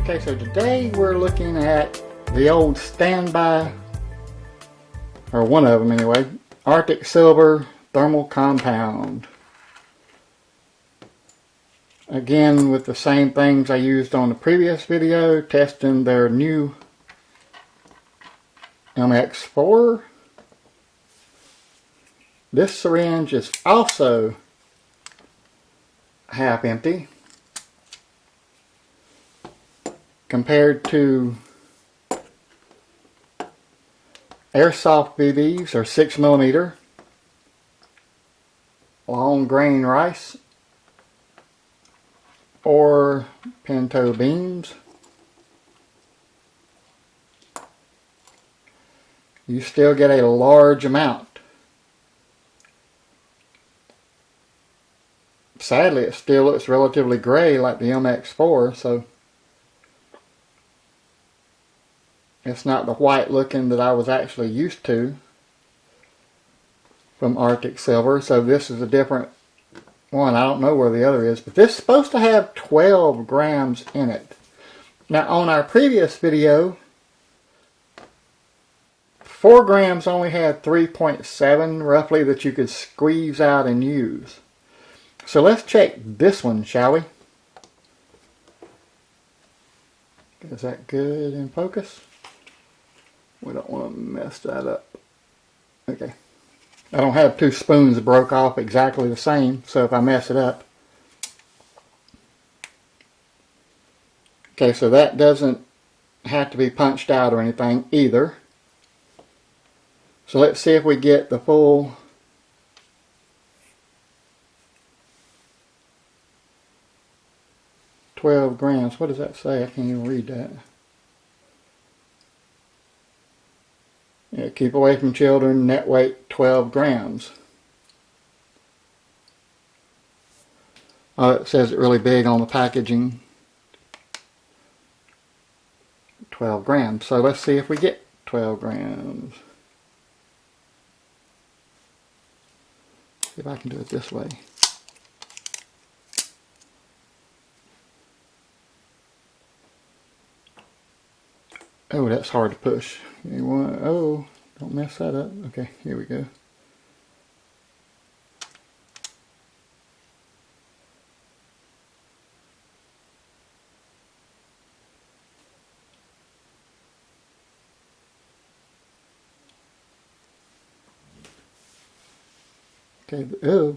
Okay, so today we're looking at the old standby, or one of them anyway, Arctic Silver Thermal Compound. Again, with the same things I used on the previous video, testing their new MX4. This syringe is also half empty compared to airsoft BBs, or 6mm long grain rice, or pinto beans. You still get a large amount. Sadly, it still looks relatively gray like the MX4, so it's not the white looking that I was actually used to from Arctic Silver. So this is a different one. I don't know where the other is, but this is supposed to have 12 grams in it. Now on our previous video, 4 grams only had 3.7 roughly that you could squeeze out and use. So let's check this one, shall we? Is that good in focus? We don't want to mess that up. Okay. I don't have two spoons that broke off exactly the same, so if I mess it up. Okay, so that doesn't have to be punched out or anything either. So let's see if we get the full $12 grams. What does that say? I can't even read that. Yeah, keep away from children, net weight 12 grams. Oh, it says it really big on the packaging. 12 grams. So let's see if we get 12 grams. See if I can do it this way. Oh, that's hard to push. Oh, don't mess that up. Okay, here we go. Okay, oh.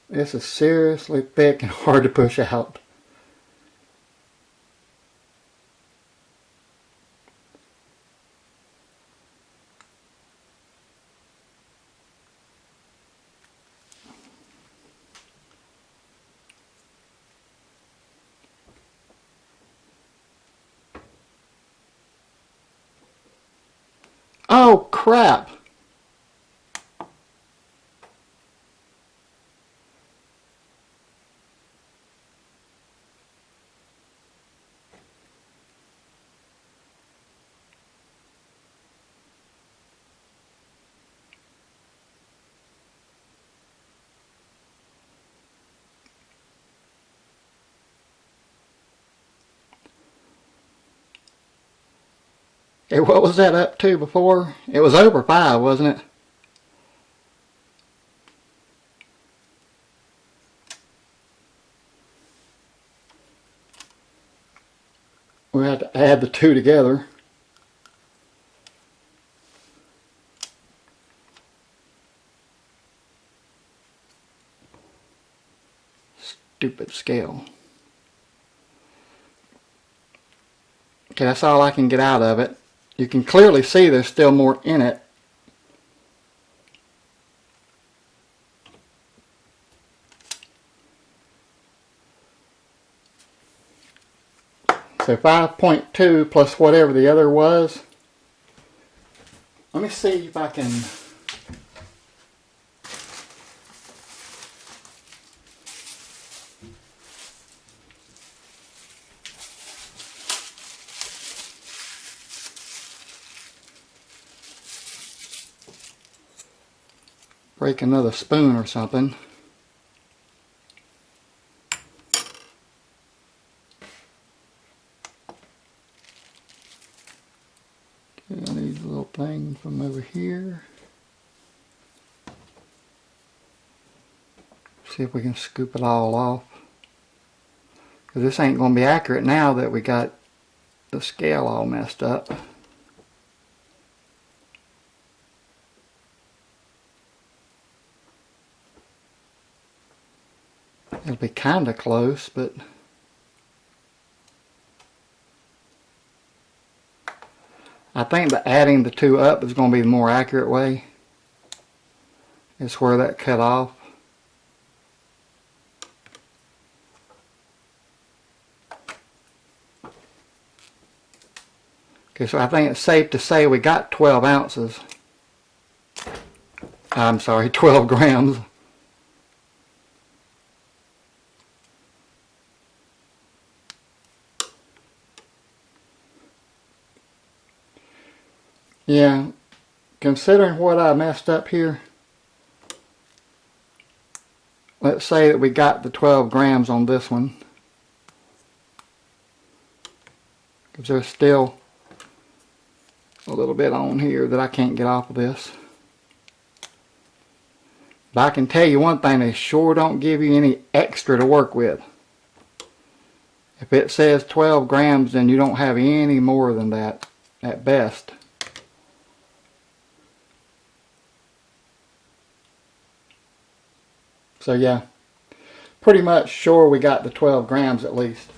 This is seriously thick and hard to push out. Oh crap! Okay, what was that up to before? It was over 5, wasn't it? We had to add the two together. Stupid scale. Okay, that's all I can get out of it. You can clearly see there's still more in it. So 5.2 plus whatever the other was. Let me see if I can break another spoon or something. one from over here. See if we can scoop it all off. Because this ain't going to be accurate now that we got the scale all messed up. It'll be kind of close, but I think that adding the two up is going to be the more accurate way. It's where that cut off. Okay, so I think it's safe to say we got 12 ounces. I'm sorry, 12 grams. Yeah, considering what I messed up here, let's say that we got the 12 grams on this one. Because there's still a little bit on here that I can't get off of this. But I can tell you one thing, they sure don't give you any extra to work with. If it says 12 grams, then you don't have any more than that at best. So yeah, pretty much sure we got the 12 grams at least.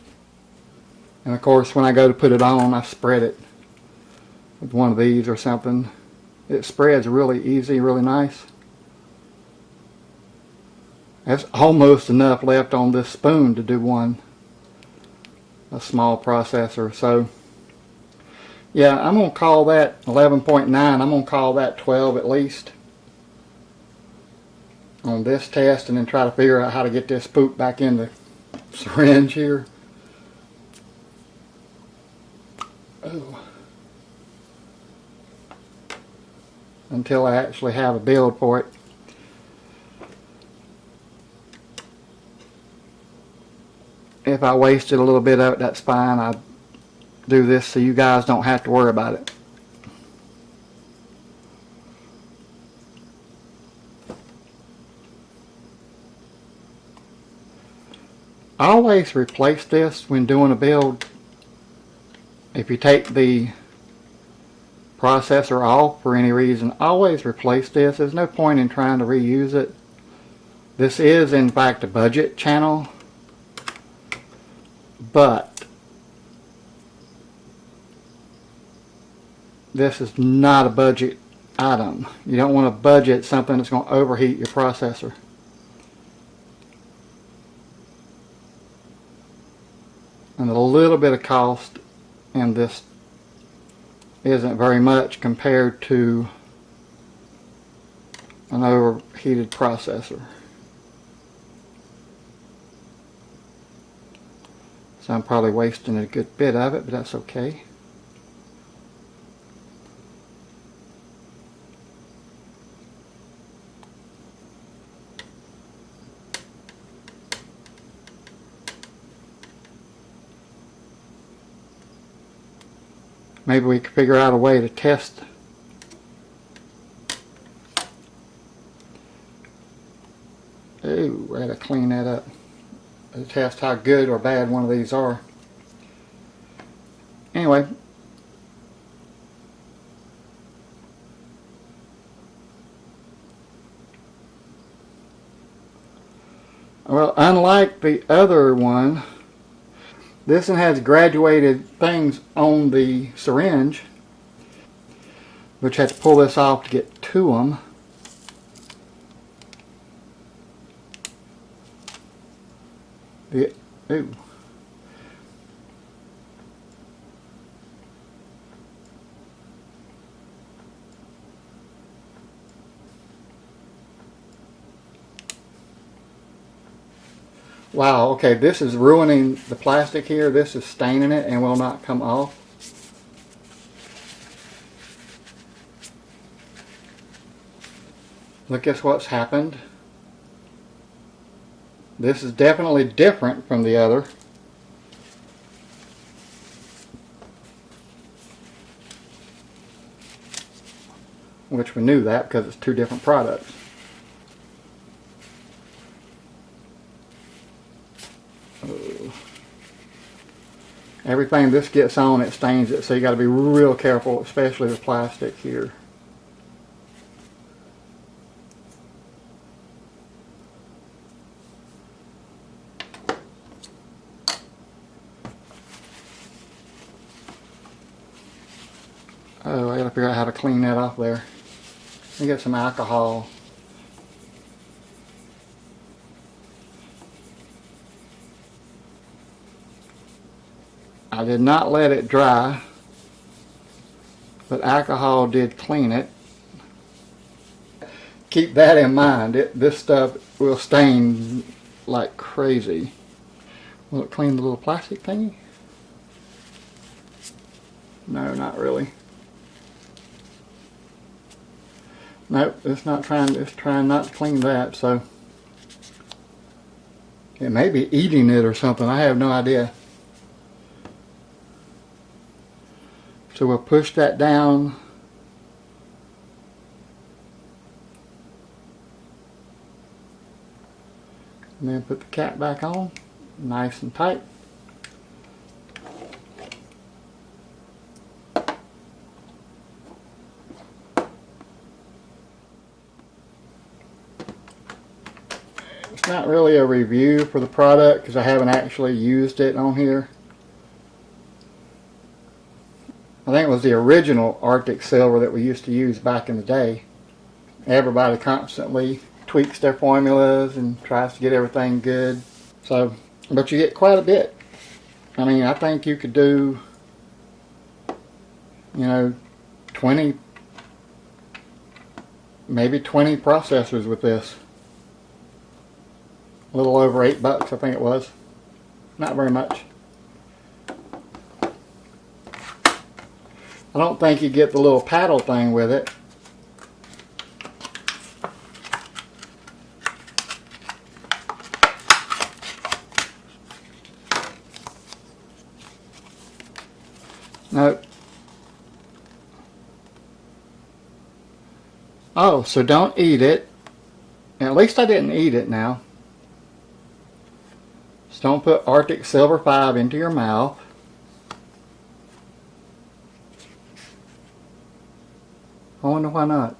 And of course when I go to put it on, I spread it with one of these or something. It spreads really easy, really nice. That's almost enough left on this spoon to do a small processor. So yeah, I'm going to call that 11.9. I'm going to call that 12 at least on this test, and then try to figure out how to get this poop back in the syringe here. Oh. Until I actually have a build for it. If I wasted a little bit of it, that's fine. I do this so you guys don't have to worry about it. Always replace this when doing a build. If you take the processor off for any reason, always replace this. There's no point in trying to reuse it. This is in fact a budget channel, but this is not a budget item. You don't want to budget something that's going to overheat your processor. And a little bit of cost, and this isn't very much compared to an overheated processor. So I'm probably wasting a good bit of it, but that's okay. Maybe we could figure out a way to test ooh, I gotta clean that up. To test how good or bad one of these are. Anyway, well, unlike the other one, this one has graduated things on the syringe, which I had to pull this off to get to them. Ooh. Wow, okay, this is ruining the plastic here. This is staining it and will not come off. Look at what's happened. This is definitely different from the other. which we knew that because it's two different products. Everything this gets on, it stains it, so you got to be real careful, especially the plastic here. Oh, I got to figure out how to clean that off there. Let me get some alcohol. I did not let it dry, but alcohol did clean it. Keep that in mind. This stuff will stain like crazy. Will it clean the little plastic thingy? No, not really. Nope, it's trying not to clean that, so it may be eating it or something. I have no idea. So we'll push that down. And then put the cap back on, nice and tight. It's not really a review for the product because I haven't actually used it on here. I think it was the original Arctic Silver that we used to use back in the day. Everybody constantly tweaks their formulas and tries to get everything good. So, but you get quite a bit. I mean, I think you could do, 20, maybe 20 processors with this. A little over $8, I think it was. Not very much. I don't think you get the little paddle thing with it. Nope. Oh, so don't eat it. At least I didn't eat it now. So don't put Arctic Silver 5 into your mouth. I wonder why not.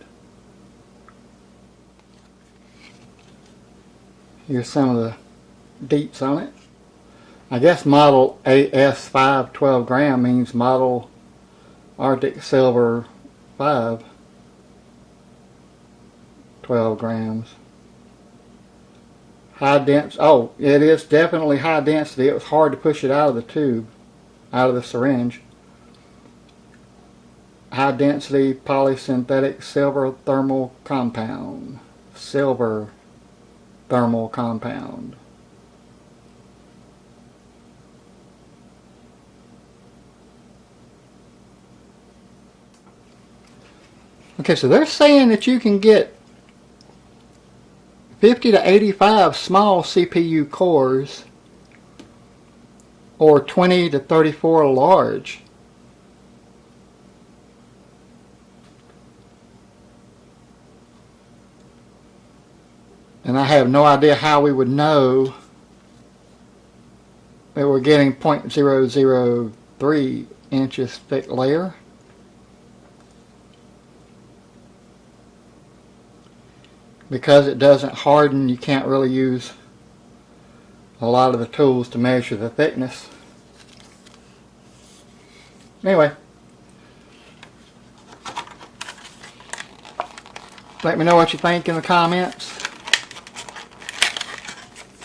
Here's some of the deets on it. I guess model AS5 12 gram means model Arctic Silver 5 12 grams. High density. Oh, it is definitely high density. It was hard to push it out of the tube, out of the syringe. High density polysynthetic silver thermal compound. Silver thermal compound. Okay, so they're saying that you can get 50 to 85 small CPU cores or 20 to 34 large. And I have no idea how we would know that we're getting 0.003 inches thick layer. Because it doesn't harden, you can't really use a lot of the tools to measure the thickness. Anyway, let me know what you think in the comments.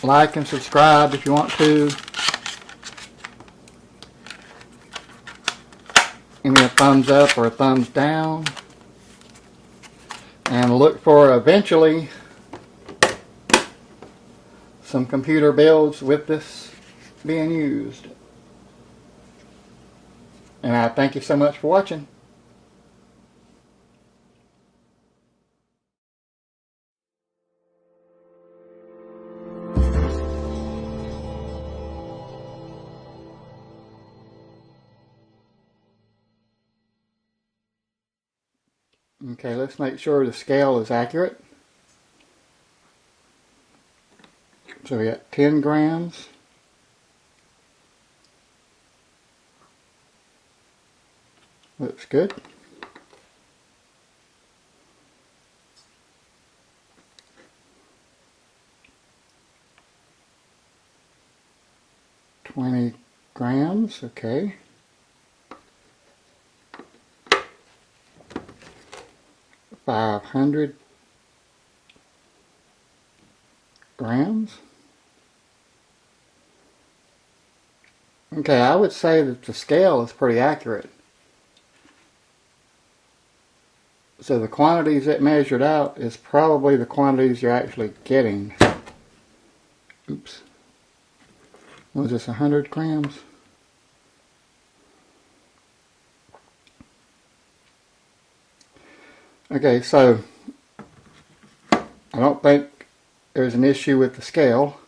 Like and subscribe if you want to. Give me a thumbs up or a thumbs down. And look for eventually some computer builds with this being used. And I thank you so much for watching. Okay, let's make sure the scale is accurate. So we got 10 grams. Looks good. $20 grams, okay. 500 grams. Okay, I would say that the scale is pretty accurate. So the quantities it measured out is probably the quantities you're actually getting. Oops. Was this 100 grams? Okay, so I don't think there's an issue with the scale.